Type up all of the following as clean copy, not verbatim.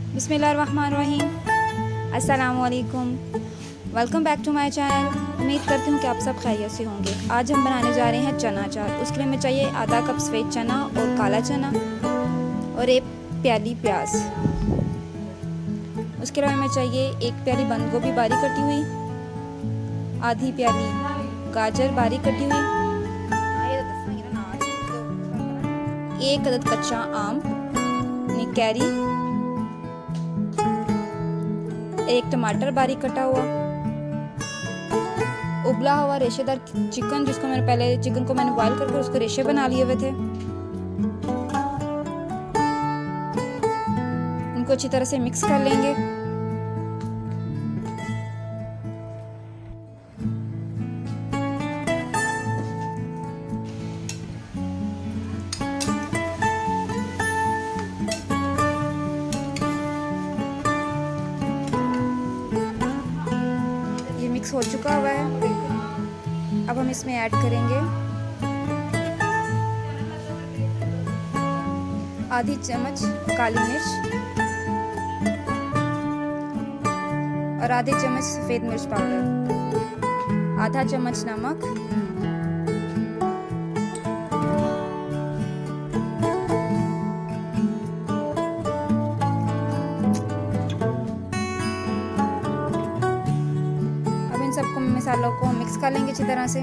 बिस्मिल्लाहिर्रहमानिर्रहीम। अस्सलामुअलैकुम। Welcome back to my channel. उम्मीद करती हूँ कि आप सब खैरियत से होंगे। आज हम बनाने जा रहे हैं चना चाट। उसके लिए हमें चाहिए आधा कप सफ़ेद चना और काला चना और एक प्याली प्याज। उसके अलावा हमें चाहिए एक प्याली बंद गोभी बारीक कटी हुई, आधी प्याली गाजर बारीक कटी हुई, एक अदद कच्चा आम कैरी, एक टमाटर बारीक कटा हुआ, उबला हुआ रेशेदार चिकन जिसको चिकन को मैंने बॉईल करके उसके रेशे बना लिए हुए थे, उनको अच्छी तरह से मिक्स कर लेंगे। मिक्स हो चुका हुआ है। अब हम इसमें ऐड करेंगे आधी चम्मच काली मिर्च और आधी चम्मच सफ़ेद मिर्च पाउडर, आधा चम्मच नमक, सबको मसालों को मिक्स कर लेंगे अच्छी तरह से।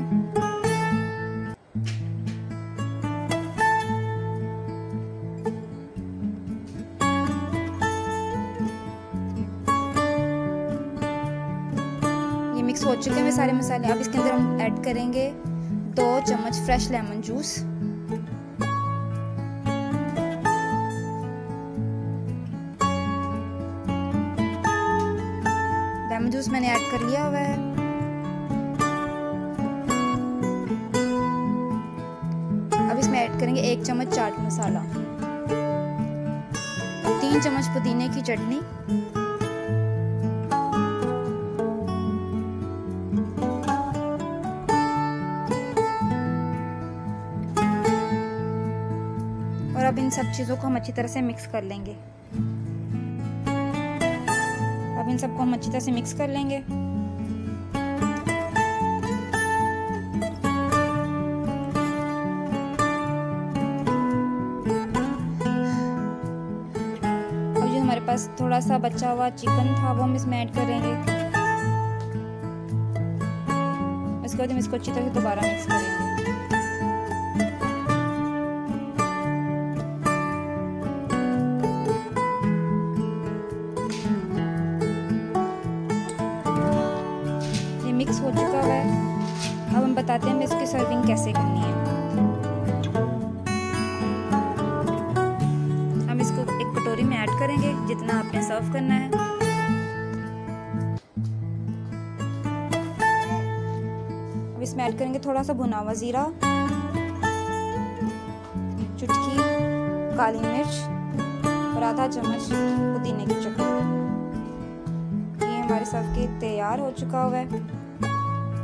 ये मिक्स हो चुके हैं सारे मसाले। अब इसके अंदर हम ऐड करेंगे 2 चम्मच fresh lemon juice, lemon juice मैंने ऐड कर लिया हुआ है। अब इसमें ऐड करेंगे 1 चम्मच चाट मसाला, 3 चम्मच पुदीने की चटनी, और अब इन सब चीज़ों को हम अच्छी तरह से मिक्स कर लेंगे। अब इन सबको हम अच्छी तरह से मिक्स कर लेंगे। अब जो हमारे पास थोड़ा सा बचा हुआ चिकन था वो हम इसमें ऐड करेंगे। इसके बाद हम इसको अच्छी तरह से दोबारा मिक्स करेंगे। मिक्स हो चुका है। अब हम बताते हैं इसकी सर्विंग कैसे करनी है। हम इसको एक कटोरी में ऐड करेंगे जितना आपने सर्व करना है। अब इसमें ऐड करेंगे थोड़ा सा भुना हुआ जीरा, चुटकी काली मिर्च और आधा चम्मच पुदीने की चटनी। ये हमारे सर्व के तैयार हो चुका हुआ है।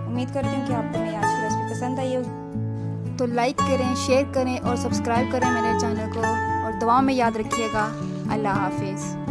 उम्मीद करती हूँ कि आपको मेरी आज की रेसिपी पसंद आई होगी। तो लाइक करें, शेयर करें और सब्सक्राइब करें मेरे चैनल को, और दुआ में याद रखिएगा। अल्लाह हाफिज़।